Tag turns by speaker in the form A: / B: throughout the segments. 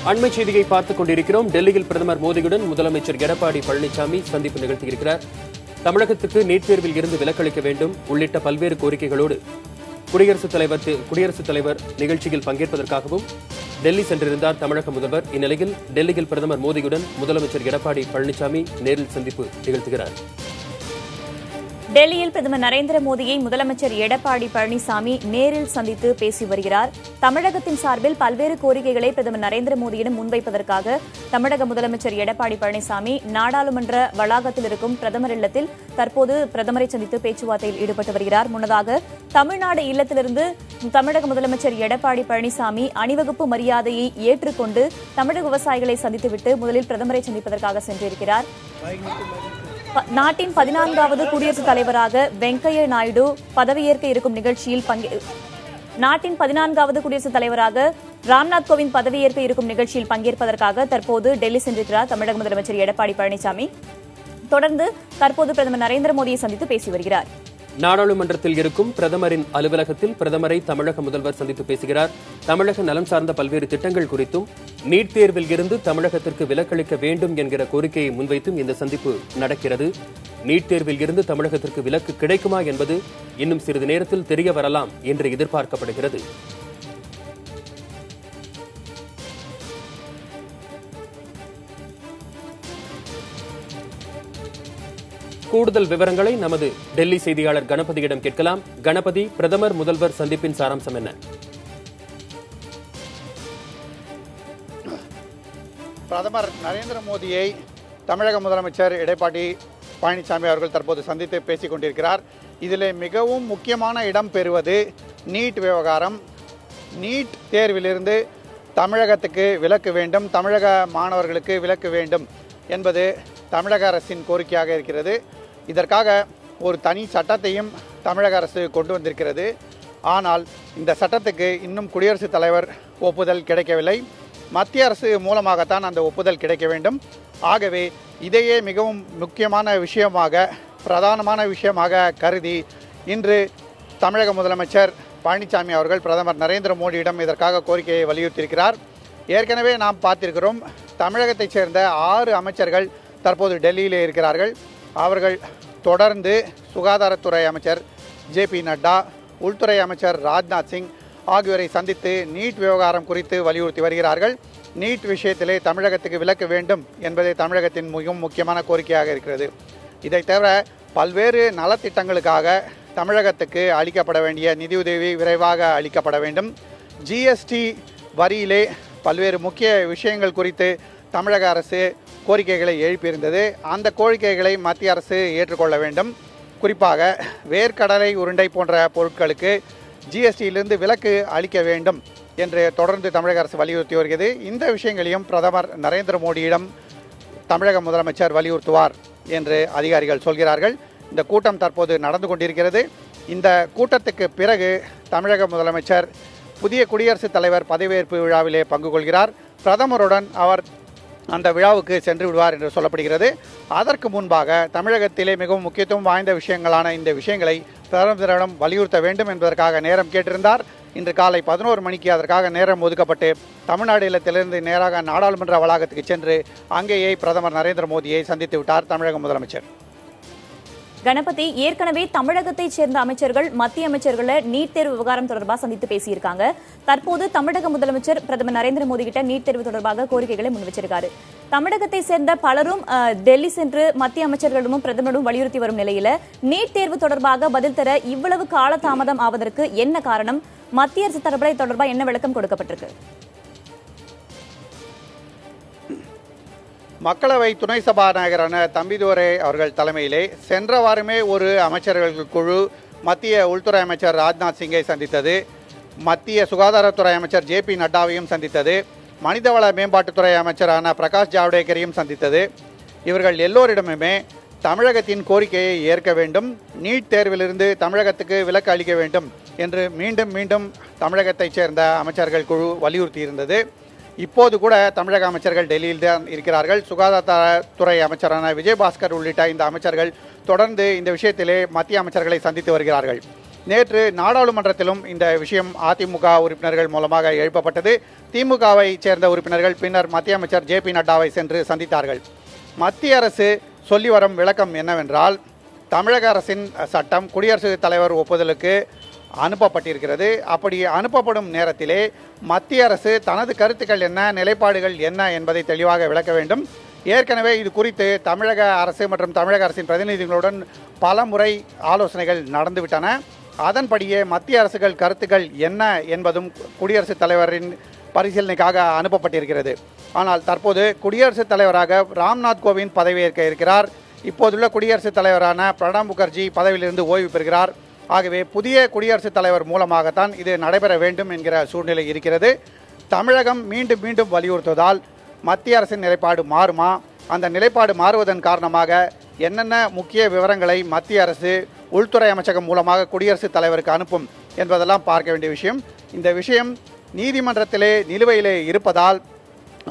A: அண்மை செய்தியை பார்த்துக் கொண்டிருக்கிறோம். டெல்லியில் பிரதமர் மோடியுடன் முதலமைச்சர் எடப்பாடி பழனிசாமி சந்திப்பு நிகழ்த்தியிருக்கிறார். தமிழகத்துக்கு நீட் தேர்வில் இருந்து விலக்களிக்க வேண்டும் உள்ளிட்ட பல்வேறு கோரிக்கைகளோடு குடியரசுத் தலைவர் நிகழ்ச்சியில் பங்கேற்பதற்காகவும் டெல்லி சென்றிருந்தார் தமிழக முதல்வர். இந்நிலையில் டெல்லியில் பிரதமர் மோடியுடன் முதலமைச்சர் எடப்பாடி பழனிசாமி நேரில் சந்திப்பு நிகழ்த்துகிறார்.
B: டெல்லியில் பிரதமர் நரேந்திர மோடியை முதலமைச்சர் எடப்பாடி பழனிசாமி நேரில் சந்தித்து பேசி வருகிறார். தமிழகத்தின் சார்பில் பல்வேறு கோரிக்கைகளை பிரதமர் நரேந்திர மோடியிடம் முன்வைப்பதற்காக தமிழக முதலமைச்சர் எடப்பாடி பழனிசாமி நாடாளுமன்ற வளாகத்தில் இருக்கும் பிரதமர் இல்லத்தில் தற்போது பிரதமரை சந்தித்து பேச்சுவார்த்தையில் ஈடுபட்டு வருகிறார். முன்னதாக தமிழ்நாடு இல்லத்திலிருந்து தமிழக முதலமைச்சர் எடப்பாடி பழனிசாமி அணிவகுப்பு மரியாதையை ஏற்றுக்கொண்டு தமிழக விவசாயிகளை சந்தித்துவிட்டு முதலில் பிரதமரை சந்திப்பதற்காக சென்றிருக்கிறார். நாட்டின் 14வது குடியரசுத் தலைவராக வெங்கையா நாயுடு பதவியேற்க இருக்கும் நிகழ்ச்சியில் நாட்டின் 14வது குடியரசுத் தலைவராக ராம்நாத் கோவிந்த் பதவியேற்க இருக்கும் நிகழ்ச்சியில் பங்கேற்பதற்காக தற்போது டெல்லி சென்றிருக்கிறார் தமிழக முதலமைச்சர் எடப்பாடி பழனிசாமி. தொடர்ந்து தற்போது பிரதமர் நரேந்திர மோடியை சந்தித்து பேசி வருகிறார்.
A: நாடாளுமன்றத்தில் இருக்கும் பிரதமரின் அலுவலகத்தில் பிரதமரை தமிழக முதல்வர் சந்தித்து பேசுகிறார். தமிழக நலன் சார்ந்த பல்வேறு திட்டங்கள் குறித்தும் நீட் தேர்வில் இருந்து தமிழகத்திற்கு விலக்களிக்க வேண்டும் என்கிற கோரிக்கையை முன்வைத்தும் இந்த சந்திப்பு நடக்கிறது. நீட் தேர்வில் இருந்து தமிழகத்திற்கு விலக்கு கிடைக்குமா என்பது இன்னும் சிறிது நேரத்தில் தெரிய வரலாம் என்று எதிர்பார்க்கப்படுகிறது. கூடுதல் விவரங்களை நமது டெல்லி செய்தியாளர் கணபதியிடம் கேட்கலாம். கணபதி, பிரதமர் முதல்வர் சந்திப்பின் சாராம்சம் என்ன?
C: பிரதமர் நரேந்திர மோடியை தமிழக முதலமைச்சர் எடப்பாடி பழனிசாமி அவர்கள் தற்போது சந்தித்து பேசிக் கொண்டிருக்கிறார். இதில் மிகவும் முக்கியமான இடம் பெறுவது நீட் விவகாரம். நீட் தேர்விலிருந்து தமிழகத்துக்கு விலக்கு வேண்டும், தமிழக மாணவர்களுக்கு விலக்கு வேண்டும் என்பது தமிழக அரசின் கோரிக்கையாக இருக்கிறது. இதற்காக ஒரு தனி சட்டத்தையும் தமிழக அரசு கொண்டு வந்திருக்கிறது. ஆனால் இந்த சட்டத்துக்கு இன்னும் குடியரசுத் தலைவர் ஒப்புதல் கிடைக்கவில்லை. மத்திய அரசு மூலமாகத்தான் அந்த ஒப்புதல் கிடைக்க வேண்டும். ஆகவே இதையே மிகவும் முக்கியமான விஷயமாக, பிரதானமான விஷயமாக கருதி இன்று தமிழக முதலமைச்சர் பழனிசாமி அவர்கள் பிரதமர் நரேந்திர மோடியிடம் இதற்காக கோரிக்கையை வலியுறுத்தியிருக்கிறார். ஏற்கனவே நாம் பார்த்திருக்கிறோம், தமிழகத்தைச் சேர்ந்த 6 அமைச்சர்கள் தற்போது டெல்லியிலே இருக்கிறார்கள். அவர்கள் தொடர்ந்து சுகாதாரத்துறை அமைச்சர் ஜே.பி. நட்டா, உள்துறை அமைச்சர் ராஜ்நாத் சிங் ஆகியோரை சந்தித்து நீட் விவகாரம் குறித்து வலியுறுத்தி வருகிறார்கள். நீட் விஷயத்திலே தமிழகத்துக்கு விலக்கு வேண்டும் என்பதே தமிழகத்தின் மிகவும் முக்கியமான கோரிக்கையாக இருக்கிறது. இதை தவிர பல்வேறு நலத்திட்டங்களுக்காக தமிழகத்துக்கு அளிக்கப்பட வேண்டிய நிதியுதவி விரைவாக அளிக்கப்பட வேண்டும். ஜிஎஸ்டி வரியிலே பல்வேறு முக்கிய விஷயங்கள் குறித்து தமிழக அரசு கோரிக்கைகளை எழுப்பியிருந்தது. அந்த கோரிக்கைகளை மத்திய அரசு ஏற்றுக்கொள்ள வேண்டும். குறிப்பாக வேர்க்கடலை உருண்டை போன்ற பொருட்களுக்கு ஜிஎஸ்டியிலிருந்து விலக்கு அளிக்க வேண்டும் என்று தொடர்ந்து தமிழக அரசு வலியுறுத்தி வருகிறது. இந்த விஷயங்களையும் பிரதமர் நரேந்திர மோடியிடம் தமிழக முதலமைச்சர் வலியுறுத்துவார் என்று அதிகாரிகள் சொல்கிறார்கள். இந்த கூட்டம் தற்போது நடந்து கொண்டிருக்கிறது. இந்த கூட்டத்துக்கு பிறகு தமிழக முதலமைச்சர் புதிய குடியரசுத் தலைவர் பதவியேற்பு விழாவிலே பங்கு கொள்கிறார். பிரதமருடன் அவர் அந்த விழாவுக்கு சென்று விடுவார் என்று சொல்லப்படுகிறது. அதற்கு முன்பாக தமிழகத்திலே மிகவும் முக்கியத்துவம் வாய்ந்த விஷயங்களான இந்த விஷயங்களை பிரதமரிடம் வலியுறுத்த வேண்டும் என்பதற்காக நேரம் கேட்டிருந்தார். இன்று காலை 11 மணிக்கு அதற்காக நேரம் ஒதுக்கப்பட்டு தமிழ்நாடு இல்லத்திலிருந்து நேராக நாடாளுமன்ற வளாகத்துக்கு சென்று அங்கேயே பிரதமர் நரேந்திர மோடியை சந்தித்து விட்டார் தமிழக முதலமைச்சர்.
B: கணபதி, ஏற்கனவே தமிழகத்தைச் சேர்ந்த அமைச்சர்கள் மத்திய அமைச்சர்களை நீட் தேர்வு விவகாரம் தொடர்பாக சந்தித்து பேசியிருக்காங்க. தற்போது தமிழக முதலமைச்சர் பிரதமர் நரேந்திர மோடி கிட்ட நீட் தேர்வு தொடர்பாக கோரிக்கைகளை முன்வச்சிருக்காரு. தமிழகத்தை சேர்ந்த பலரும் டெல்லி சென்று மத்திய அமைச்சர்களிடமும் பிரதமரிடம் வலியுறுத்தி வரும் நிலையில நீட் தேர்வு தொடர்பாக பதில் தர இவ்வளவு காலதாமதம் ஆவதற்கு என்ன காரணம்? மத்திய அரசு தரப்பில் தொடர்பாக என்ன விளக்கம் கொடுக்கப்பட்டிருக்கு?
C: மக்களவை துணை சபாநாயகரான தம்பிதுரை அவர்கள் தலைமையிலே சென்ற வாரமே ஒரு அமைச்சர்கள் குழு மத்திய உள்துறை அமைச்சர் ராஜ்நாத் சிங்கை சந்தித்தது, மத்திய சுகாதாரத்துறை அமைச்சர் ஜே.பி. நட்டாவையும் சந்தித்தது, மனிதவள மேம்பாட்டுத்துறை அமைச்சரான பிரகாஷ் ஜாவடேகரையும் சந்தித்தது. இவர்கள் எல்லோரிடமுமே தமிழகத்தின் கோரிக்கையை ஏற்க வேண்டும், நீட் தேர்விலிருந்து தமிழகத்துக்கு விலக்கு அளிக்க வேண்டும் என்று மீண்டும் மீண்டும் தமிழகத்தைச் சேர்ந்த அமைச்சர்கள் குழு வலியுறுத்தியிருந்தது. இப்போது கூட தமிழக அமைச்சர்கள் டெல்லியில் தான் இருக்கிறார்கள். சுகாதாரத்துறை அமைச்சரான விஜயபாஸ்கர் உள்ளிட்ட இந்த அமைச்சர்கள் தொடர்ந்து இந்த விஷயத்திலே மத்திய அமைச்சர்களை சந்தித்து வருகிறார்கள். நேற்று நாடாளுமன்றத்திலும் இந்த விஷயம் அதிமுக உறுப்பினர்கள் மூலமாக எழுப்பப்பட்டது. திமுகவை சேர்ந்த உறுப்பினர்கள் பின்னர் மத்திய அமைச்சர் ஜே.பி. நட்டாவை சென்று சந்தித்தார்கள். மத்திய அரசு சொல்லி வரும் விளக்கம் என்னவென்றால், தமிழக அரசின் சட்டம் குடியரசுத் தலைவர் ஒப்புதலுக்கு அனுப்பப்பட்டிருக்கிறது. அப்படி அனுப்பப்படும் நேரத்திலே மத்திய அரசு தனது கருத்துக்கள் என்ன, நிலைப்பாடுகள் என்ன என்பதை தெளிவாக விளக்க வேண்டும். ஏற்கனவே இது குறித்து தமிழக அரசு மற்றும் தமிழக அரசின் பிரதிநிதிகளுடன் பல முறை ஆலோசனைகள் நடந்துவிட்டன. அதன்படியே மத்திய அரசுகள் கருத்துக்கள் என்ன என்பதும் குடியரசுத் தலைவரின் பரிசீலனைக்காக அனுப்பப்பட்டிருக்கிறது. ஆனால் தற்போது குடியரசுத் தலைவராக ராம்நாத் கோவிந்த் பதவியேற்க இருக்கிறார். இப்போதுள்ள குடியரசுத் தலைவரான பிரணாப் முகர்ஜி பதவியிலிருந்து ஓய்வு பெறுகிறார். ஆகவே புதிய குடியரசுத் தலைவர் மூலமாகத்தான் இது நடைபெற வேண்டும் என்கிற சூழ்நிலை இருக்கிறது. தமிழகம் மீண்டும் மீண்டும் வலியுறுத்துவதால் மத்திய அரசின் நிலைப்பாடு மாறுமா? அந்த நிலைப்பாடு மாறுவதன் காரணமாக என்னென்ன முக்கிய விவரங்களை மத்திய அரசு உள்துறை அமைச்சகம் மூலமாக குடியரசுத் தலைவருக்கு அனுப்பும் என்பதெல்லாம் பார்க்க வேண்டிய விஷயம். இந்த விஷயம் நீதிமன்றத்திலே நிலுவையிலே இருப்பதால்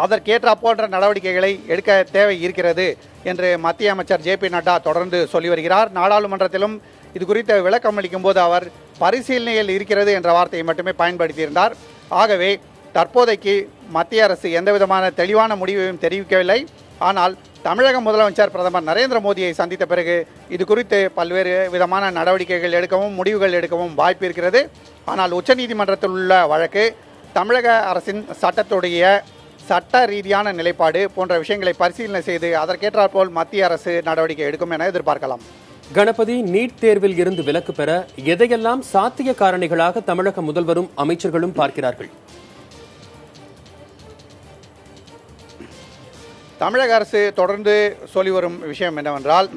C: அதற்கேற்ற போன்ற நடவடிக்கைகளை எடுக்க தேவை இருக்கிறது என்று மத்திய அமைச்சர் ஜே.பி. நட்டா தொடர்ந்து சொல்லி வருகிறார். நாடாளுமன்றத்திலும் இது குறித்த விளக்கம் அளிக்கும் போது அவர் பரிசீலனையில் இருக்கிறது என்ற வார்த்தையை மட்டுமே பயன்படுத்தியிருந்தார். ஆகவே தற்போதைக்கு மத்திய அரசு எந்தவிதமான தெளிவான முடிவையும் தெரிவிக்கவில்லை. ஆனால் தமிழக முதலமைச்சர் பிரதமர் நரேந்திர மோடியை சந்தித்த பிறகு இது குறித்து பல்வேறு விதமான நடவடிக்கைகள் எடுக்கவும் முடிவுகள் எடுக்கவும் வாய்ப்பு இருக்கிறது. ஆனால் உச்சநீதிமன்றத்தில் உள்ள வழக்கு தமிழக அரசின் சட்டத்துடைய சட்ட ரீதியான நிலைப்பாடு போன்ற விஷயங்களை பரிசீலனை செய்து அதற்கேற்றாற்போல் மத்திய அரசு நடவடிக்கை எடுக்கும் என எதிர்பார்க்கலாம்.
A: கணபதி, நீட் தேர்வில் இருந்து விலக்கு பெற எதையெல்லாம் சாத்திய காரணிகளாக தமிழக முதல்வரும் அமைச்சர்களும் பார்க்கிறார்கள்?
C: தமிழக அரசு தொடர்ந்து சொல்லி வரும் விஷயம் என்னவென்றால்,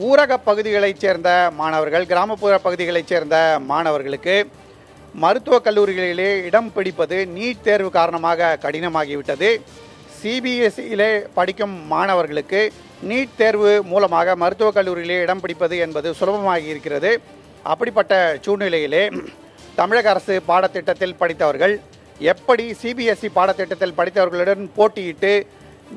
C: ஊரக பகுதிகளைச் சேர்ந்த மாணவர்கள், கிராமப்புற பகுதிகளைச் சேர்ந்த மாணவர்களுக்கு மருத்துவக் கல்லூரிகளிலே இடம் பிடிப்பது நீட் தேர்வு காரணமாக கடினமாகிவிட்டது. சிபிஎஸ்இயிலே படிக்கும் மாணவர்களுக்கு நீட் தேர்வு மூலமாக மருத்துவக் கல்லூரியிலே இடம் பிடிப்பது என்பது சுலபமாகி இருக்கிறது. அப்படிப்பட்ட சூழ்நிலையிலே தமிழக அரசு பாடத்திட்டத்தில் படித்தவர்கள் எப்படி சிபிஎஸ்இ பாடத்திட்டத்தில் படித்தவர்களுடன் போட்டியிட்டு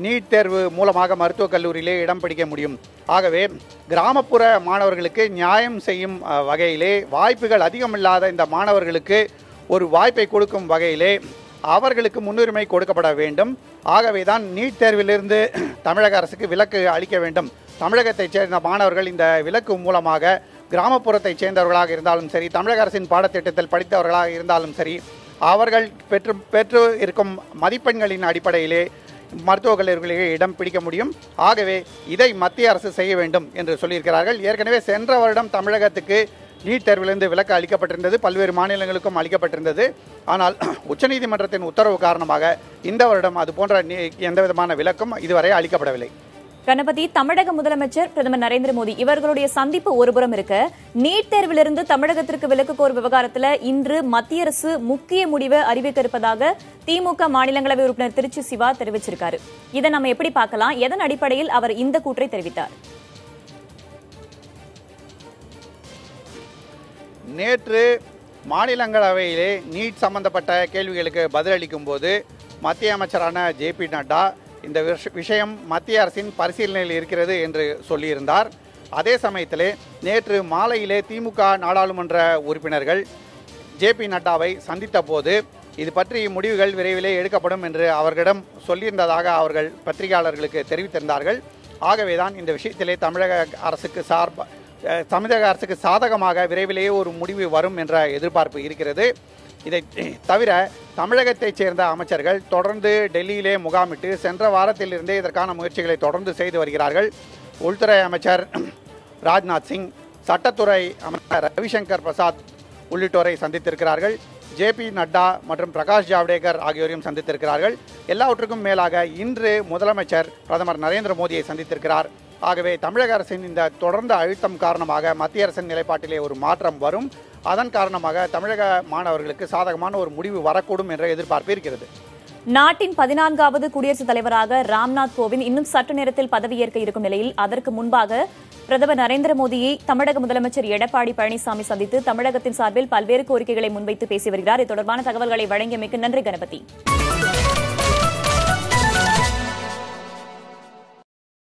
C: நீட் தேர்வு மூலமாக மருத்துவக் கல்லூரியிலே இடம் பிடிக்க முடியும்? ஆகவே கிராமப்புற மாணவர்களுக்கு நியாயம் செய்யும் வகையிலே, வாய்ப்புகள் அதிகமில்லாத இந்த மாணவர்களுக்கு ஒரு வாய்ப்பை கொடுக்கும் வகையிலே அவர்களுக்கு முன்னுரிமை கொடுக்கப்பட வேண்டும். ஆகவே தான் நீட் தேர்விலிருந்து தமிழக அரசுக்கு விலக்கு அளிக்க வேண்டும். தமிழகத்தைச் சேர்ந்த மாணவர்கள் இந்த விலக்கு மூலமாக கிராமப்புறத்தைச் சேர்ந்தவர்களாக இருந்தாலும் சரி, தமிழக அரசின் பாடத்திட்டத்தில் படித்தவர்களாக இருந்தாலும் சரி, அவர்கள் பெற்று இருக்கும் மதிப்பெண்களின் அடிப்படையிலே மருத்துவக் கல்லூரிகளிலே இடம் பிடிக்க முடியும். ஆகவே இதை மத்திய அரசு செய்ய வேண்டும் என்று சொல்லியிருக்கிறார்கள். ஏற்கனவே சென்ற வருடம் தமிழகத்துக்கு நீட் தேர்விலிருந்து விலக்கு அளிக்கப்பட்டிருந்தது, பல்வேறு மாநிலங்களுக்கும் அளிக்கப்பட்டிருந்தது. ஆனால் உச்சநீதிமன்றத்தின் உத்தரவு காரணமாக இந்த வருடம் அதுபோன்ற எந்தவிதமான விலக்கும் இதுவரை அளிக்கப்படவில்லை.
B: கணபதி, தமிழக முதலமைச்சர் பிரதமர் நரேந்திர மோடி இவர்களுடைய சந்திப்பு ஒருபுறம் இருக்க, நீட் தேர்விலிருந்து தமிழகத்திற்கு விலக்கு கோரும் விவகாரத்தில் இன்று மத்திய அரசு முக்கிய முடிவை அறிவிக்க இருப்பதாக திமுக மாநிலங்களவை உறுப்பினர் திருச்சி சிவா தெரிவிச்சிருக்காரு. இதை நம்ம எப்படி பார்க்கலாம்? எதன் அடிப்படையில் அவர் இந்த கூற்றை தெரிவித்தார்?
C: நேற்று மாநிலங்களவையிலே நீட் சம்பந்தப்பட்ட கேள்விகளுக்கு பதிலளிக்கும் போது மத்திய அமைச்சரான ஜே.பி. நட்டா இந்த விஷயம் மத்திய அரசின் பரிசீலனையில் இருக்கிறது என்று சொல்லியிருந்தார். அதே சமயத்திலே நேற்று மாலையிலே திமுக நாடாளுமன்ற உறுப்பினர்கள் ஜே.பி. நட்டாவை சந்தித்த போது இது பற்றி முடிவுகள் விரைவிலே எடுக்கப்படும் என்று அவர்களிடம் சொல்லியிருந்ததாக அவர்கள் பத்திரிகையாளர்களுக்கு தெரிவித்திருந்தார்கள். ஆகவேதான் இந்த விஷயத்திலே தமிழக அரசுக்கு சாதகமாக விரைவிலேயே ஒரு முடிவு வரும் என்ற எதிர்பார்ப்பு இருக்கிறது. இதை தவிர தமிழகத்தைச் சேர்ந்த அமைச்சர்கள் தொடர்ந்து டெல்லியிலே முகாமிட்டு சென்ற வாரத்திலிருந்தே இதற்கான முயற்சிகளை தொடர்ந்து செய்து வருகிறார்கள். உள்துறை அமைச்சர் ராஜ்நாத் சிங், சட்டத்துறை அமைச்சர் ரவிசங்கர் பிரசாத் உள்ளிட்டோரை சந்தித்திருக்கிறார்கள். ஜே.பி. நட்டா மற்றும் பிரகாஷ் ஜவடேகர் ஆகியோரையும் சந்தித்திருக்கிறார்கள். எல்லாவற்றுக்கும் மேலாக இன்று முதலமைச்சர் பிரதமர் நரேந்திர மோடியை சந்தித்திருக்கிறார். ஆகவே தமிழக அரசின் இந்த தொடர்ந்த அழுத்தம் காரணமாக மத்திய அரசின் நிலைப்பாட்டிலே ஒரு மாற்றம் வரும். அதன் காரணமாக தமிழக மாணவர்களுக்கு சாதகமான ஒரு முடிவு வரக்கூடும் என்ற எதிர்பார்ப்பு இருக்கிறது.
B: நாட்டின் 14வது குடியரசுத் தலைவராக ராம்நாத் கோவிந்த் இன்னும் சற்று நேரத்தில் பதவியேற்க இருக்கும் நிலையில் அதற்கு முன்பாக பிரதமர் நரேந்திர மோடியை தமிழக முதலமைச்சர் எடப்பாடி பழனிசாமி சந்தித்து தமிழகத்தின் சார்பில் பல்வேறு கோரிக்கைகளை முன்வைத்து பேசி வருகிறார். இது தொடர்பான தகவல்களை வழங்கியமைக்கு நன்றி கணபதி.